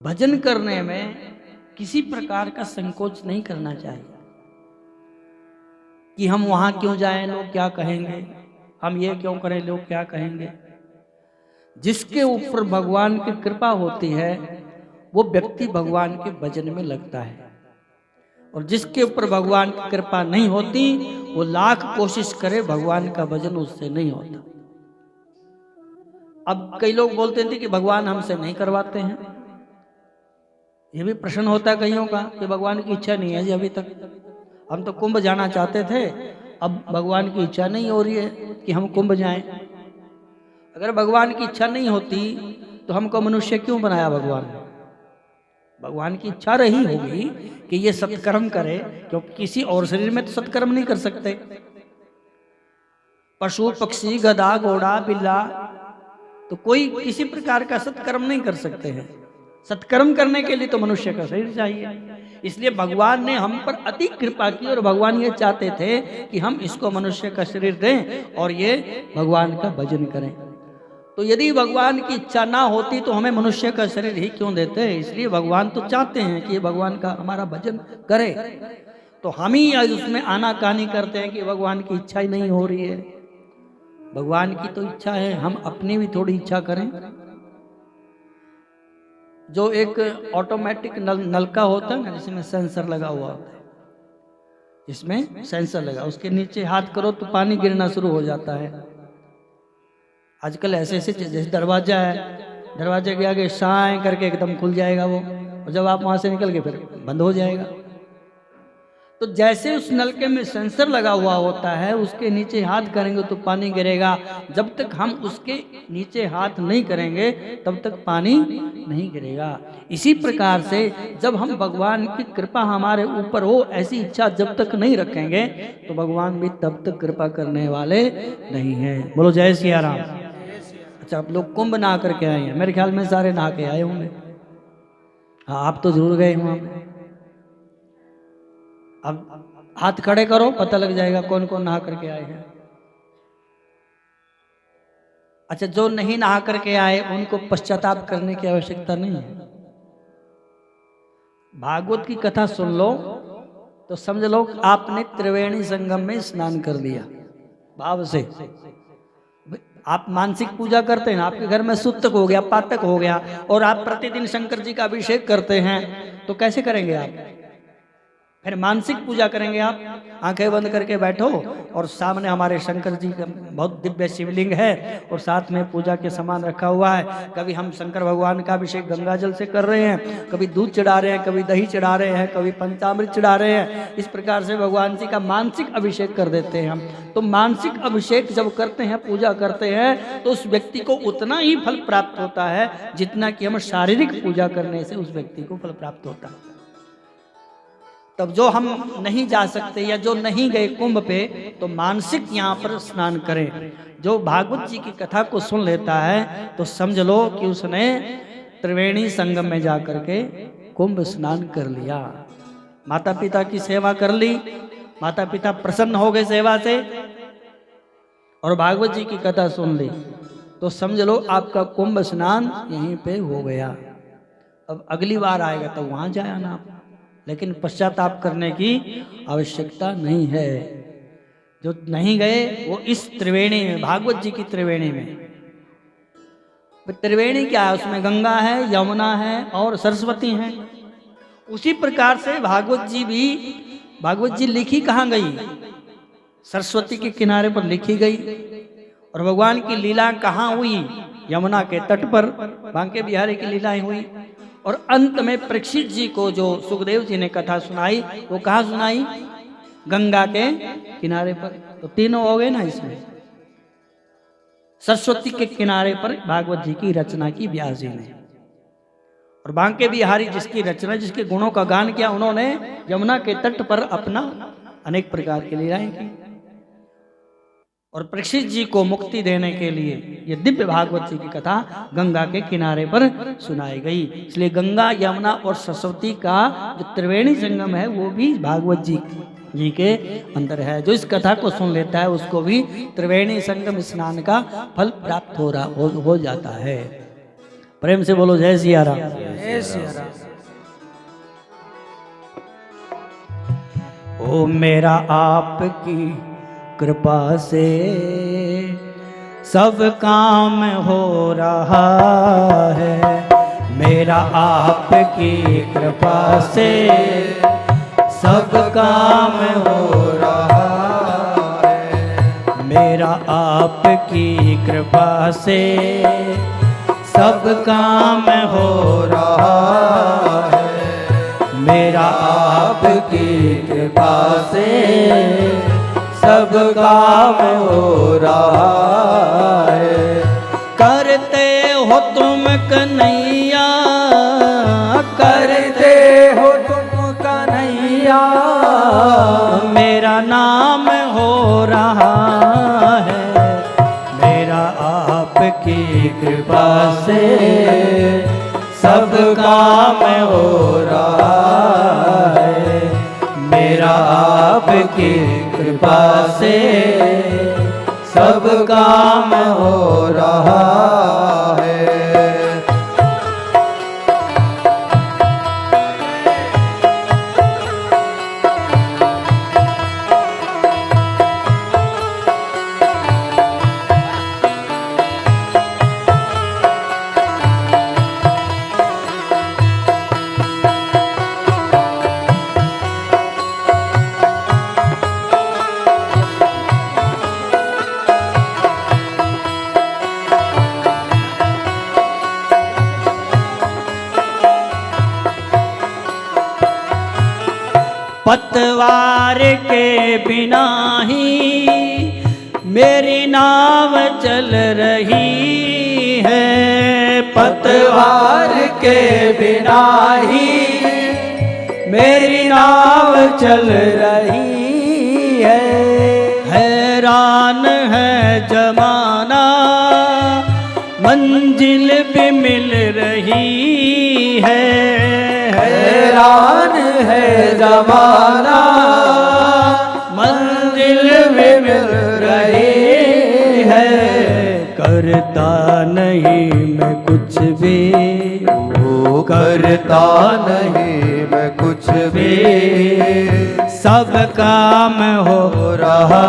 भजन करने में किसी प्रकार का संकोच नहीं करना चाहिए कि हम वहां क्यों जाएं, लोग क्या कहेंगे, हम ये क्यों करें, लोग क्या कहेंगे। जिसके ऊपर भगवान की कृपा होती है वो व्यक्ति भगवान के भजन में लगता है, और जिसके ऊपर भगवान की कृपा नहीं होती वो लाख कोशिश करे भगवान का भजन उससे नहीं होता। अब कई लोग बोलते थे कि भगवान हमसे नहीं करवाते हैं। ये भी प्रश्न होता है कईयों का कि भगवान की इच्छा नहीं है जी, अभी तक हम तो कुंभ जाना चाहते थे, अब भगवान की इच्छा नहीं हो रही है कि हम कुंभ जाएं। अगर भगवान की इच्छा नहीं होती तो हमको मनुष्य क्यों बनाया भगवान ने? भगवान की इच्छा रही होगी कि ये सत्कर्म करे, क्योंकि किसी और शरीर में तो सत्कर्म नहीं कर सकते। पशु पक्षी गधा घोड़ा बिल्ला तो कोई किसी प्रकार का सत्कर्म नहीं कर सकते हैं। सत्कर्म करने के लिए तो मनुष्य का शरीर चाहिए। इसलिए भगवान ने हम पर अति कृपा की और भगवान ये चाहते थे कि हम इसको मनुष्य का शरीर दें और ये भगवान का भजन करें। तो यदि भगवान की इच्छा ना होती तो हमें मनुष्य का शरीर ही क्यों देते? इसलिए भगवान तो चाहते हैं कि भगवान का हमारा भजन करे, तो हम ही आज उसमें आनाकानी करते हैं कि भगवान की इच्छा ही नहीं हो रही है। भगवान की तो इच्छा है, हम अपनी भी थोड़ी इच्छा करें। जो एक ऑटोमेटिक नलका होता है ना, जिसमें सेंसर लगा हुआ होता है, इसमें सेंसर लगा, उसके नीचे हाथ करो तो पानी गिरना शुरू हो जाता है। आजकल ऐसे ऐसे जैसे दरवाजा है, दरवाजे के आगे साए करके एकदम खुल जाएगा वो, और जब आप वहां से निकल के फिर बंद हो जाएगा। तो जैसे उस नलके में सेंसर लगा हुआ होता है, उसके नीचे हाथ करेंगे तो पानी गिरेगा। जब तक हम उसके नीचे हाथ नहीं करेंगे तब तक पानी नहीं गिरेगा। इसी प्रकार से जब हम भगवान की कृपा हमारे ऊपर हो, ऐसी इच्छा जब तक नहीं रखेंगे तो भगवान भी तब तक कृपा करने वाले नहीं हैं। बोलो जय सिया राम। अच्छा, आप लोग कुंभ नहा करके आए हैं, मेरे ख्याल में सारे नहा के आए होंगे। हाँ, आप तो जरूर गए वहां पे। अब हाथ खड़े करो, पता लग जाएगा कौन कौन नहा करके आए हैं। अच्छा, जो नहीं नहा करके आए उनको पश्चाताप करने की आवश्यकता नहीं है। भागवत की कथा सुन लो तो समझ लो आपने त्रिवेणी संगम में स्नान कर लिया भाव से। आप मानसिक पूजा करते हैं, आपके घर में सुतक हो गया, पातक हो गया, और आप प्रतिदिन शंकर जी का अभिषेक करते हैं, तो कैसे करेंगे आप? फिर मानसिक पूजा करेंगे आप। आंखें बंद करके बैठो और सामने हमारे शंकर जी का बहुत दिव्य शिवलिंग है और साथ में पूजा के सामान रखा हुआ है। कभी हम शंकर भगवान का अभिषेक गंगा जल से कर रहे हैं, कभी दूध चढ़ा रहे हैं, कभी दही चढ़ा रहे हैं, कभी पंचामृत चढ़ा रहे हैं। इस प्रकार से भगवान जी का मानसिक अभिषेक कर देते हैं हम। तो मानसिक अभिषेक जब करते हैं, पूजा करते हैं, तो उस व्यक्ति को उतना ही फल प्राप्त होता है जितना कि हम शारीरिक पूजा करने से उस व्यक्ति को फल प्राप्त होता है। तब जो हम नहीं जा सकते या जो नहीं गए कुंभ पे, तो मानसिक यहाँ पर स्नान करें। जो भागवत जी की कथा को सुन लेता है तो समझ लो कि उसने त्रिवेणी संगम में जाकर के कुंभ स्नान कर लिया। माता पिता की सेवा कर ली, माता पिता प्रसन्न हो गए सेवा से, और भागवत जी की कथा सुन ली, तो समझ लो आपका कुंभ स्नान यहीं पे हो गया। अब अगली बार आएगा तो वहां जाए ना आप, लेकिन पश्चाताप करने की आवश्यकता नहीं है। जो नहीं गए वो इस त्रिवेणी में, भागवत जी की त्रिवेणी में, त्रिवेणी क्या है? उसमें गंगा है, यमुना है और सरस्वती है। उसी प्रकार से भागवत जी भी, भागवत जी लिखी कहाँ गई? सरस्वती के किनारे पर लिखी गई। और भगवान की लीला कहाँ हुई? यमुना के तट पर बांके बिहारी की लीलाएं हुई। और अंत में परीक्षित जी को जो सुखदेव जी ने कथा सुनाई, वो कहाँ सुनाई? गंगा के किनारे पर। तो तीनों हो गए ना इसमें। सरस्वती के किनारे पर भागवत जी की रचना की व्यास जी ने, और बांके बिहारी जिसकी रचना, जिसके गुणों का गान किया, उन्होंने यमुना के तट पर अपना अनेक प्रकार की लीलाएं की। और परीक्षित जी को मुक्ति देने के लिए ये दिव्य भागवत जी की कथा गंगा के किनारे पर सुनाई गई। इसलिए गंगा, यमुना और सरस्वती का जो त्रिवेणी संगम है वो भी भागवत जी के अंदर है। जो इस कथा को सुन लेता है उसको भी त्रिवेणी संगम स्नान का फल प्राप्त हो जाता है। प्रेम से बोलो जय सिया राम। जय सिया राम। ओ मेरा आपकी कृपा से सब काम हो रहा है, मेरा आपकी कृपा से सब काम हो रहा है, मेरा आपकी कृपा से सब काम हो रहा है, मेरा आपकी कृपा से सब काम हो रहा है। करते हो तुम कन्हैया, करते हो तुम कन्हैया, मेरा नाम हो रहा है, मेरा आपकी कृपा से सब काम हो रहा है, मेरा आपकी कृपा से सब काम हो रहा है। पतवार के बिना ही मेरी नाव चल रही है, पतवार के बिना ही मेरी नाव चल रही है, हैरान है जमाना मंजिल भी मिल रही है, हैरान है जमाना मंजिल भी मिल रही है, करता नहीं मैं कुछ भी, वो करता नहीं मैं कुछ भी, सब काम हो रहा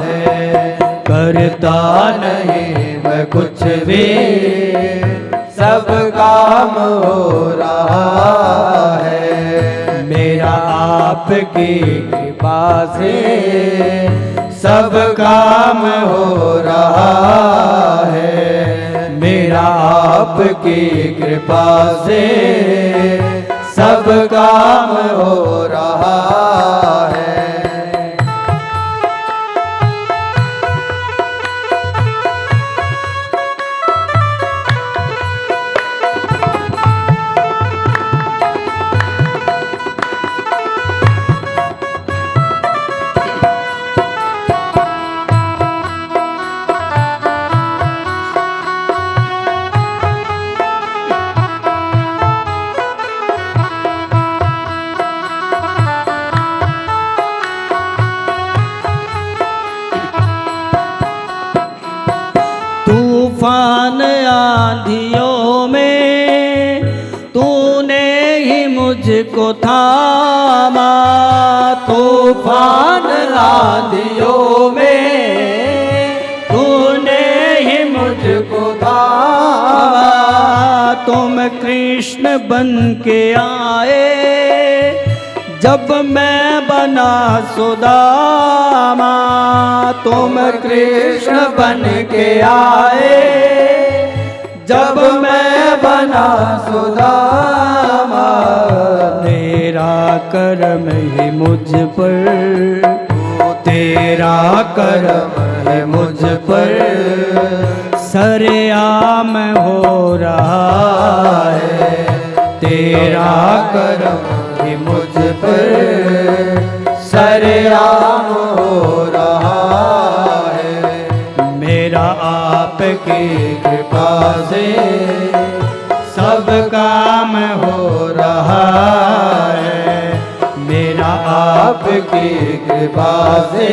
है, करता नहीं मैं कुछ भी, सब काम हो रहा है, मेरा आपकी कृपा से सब काम हो रहा है, मेरा आपकी कृपा से सब काम हो रहा है। तूफान आंधियों में तूने ही मुझको थामा, तूफान आंधियों में तूने ही मुझको थामा, तुम कृष्ण बन के आए जब मैं बना सुदामा, तुम कृष्ण बन के आए जब मैं बना सुदामा, तेरा करम ही मुझ पर, तेरा करम है मुझ पर, सरेआम हो रहा है, तेरा करम ही मुझ पर सरेआम हो रहा है, मेरा आपकी कृपा से सब काम हो रहा है, मेरा आपकी कृपा से